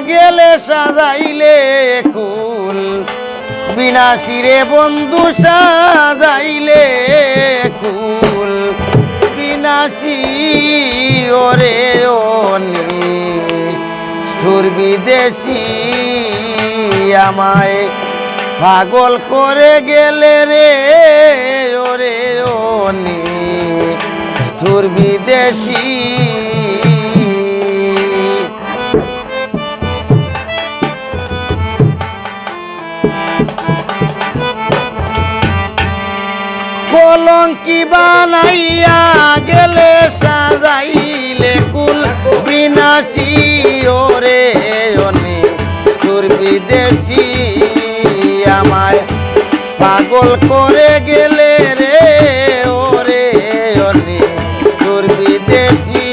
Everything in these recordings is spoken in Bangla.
গেলে সাজাইলে কুল বিনাশিরে বন্ধু সাজাইলে কুল বিনাশী ওরে নিষ্ঠুর বিদেশি আমায় পাগল করে গেলে রে ওরে নিষ্ঠুর বিদেশি কলঙ্কি বানাইয়া গেলে সাজাইলে কুল বিনাশী ওরে নিষ্ঠুর বিদেশি আমায় পাগল করে গেলে রে ওরে নিষ্ঠুর বিদেশি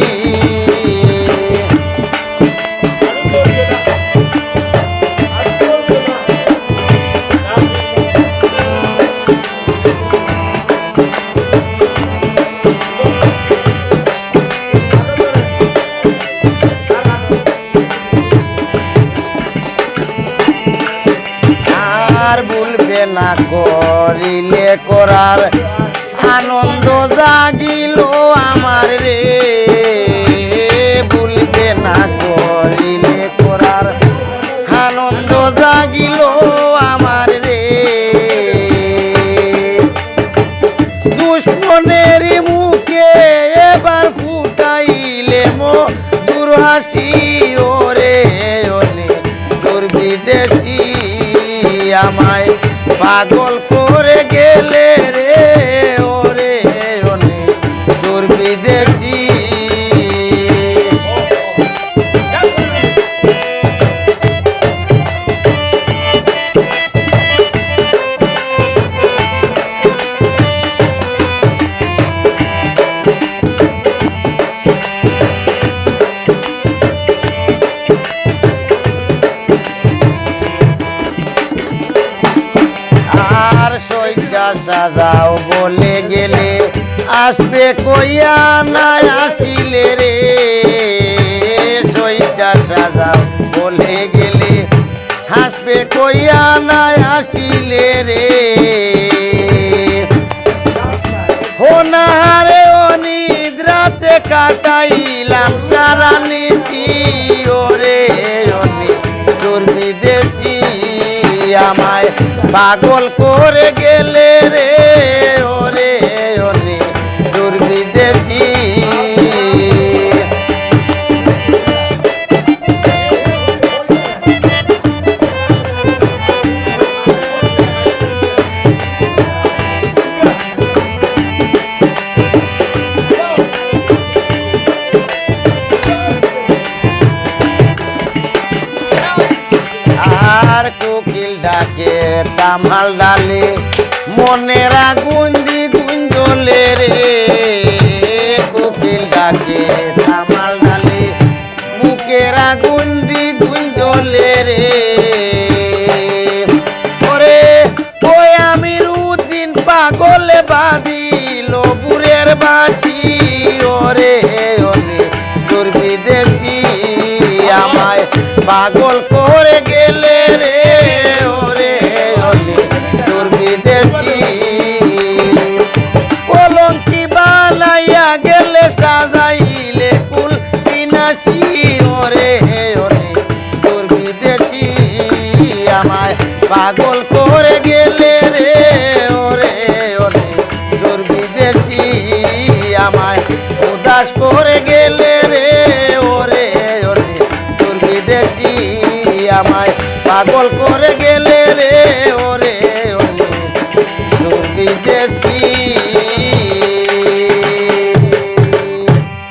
ভুলবে না করিলে করার আনন্দ জাগিল আমার রে ভুলবে না করিলে করার আনন্দ জাগিল আমার রে দুশ্মনের মুখে এবার ফুটাইলে মধুর হাসি ওরে তোর বিদেশি আমায় পাগল করে গেলে রে ওরে তোর বিদেশি সাজাও বলে গেলে আসবে কইয়া নাই আসিলে রে সইটা সাজাও বলে গেলে আসবে কইয়া নাই আসিলে রে হোনারে অনিদ্রাতে কাটাইলাম সারা নিশি ওরে তোর বিদেশি আমায় পাগল করে গেলে রে ওরে তোর বিদেশি আর কোকিল ডাকে তামাল ডালে মনের আগুন দ্বিগুণ জ্বলে রে কোকিল ডাকে তামাল ডালে বুকের আগুন দ্বিগুণ জ্বলে রে ওরে ওই আমির উদ্দিন পাগলে বাঁধিল বুড়ের বাঁচি ওরে তোর বিদেশি আমায় পাগল করে গেলে রে ওরে তোর বিদেশি কলঙ্কি বানাইয়া গেলে সাজাইলে কুল বিনাশী ওরে তোর বিদেশি আমায় পাগল করে গেলে রে ওরে তোর বিদেশি আমায় উদাস করে গেলে রে ওরে তোর বিদেশি আমায় পাগল করে গেলে রে ওরে তোর বিদেশি।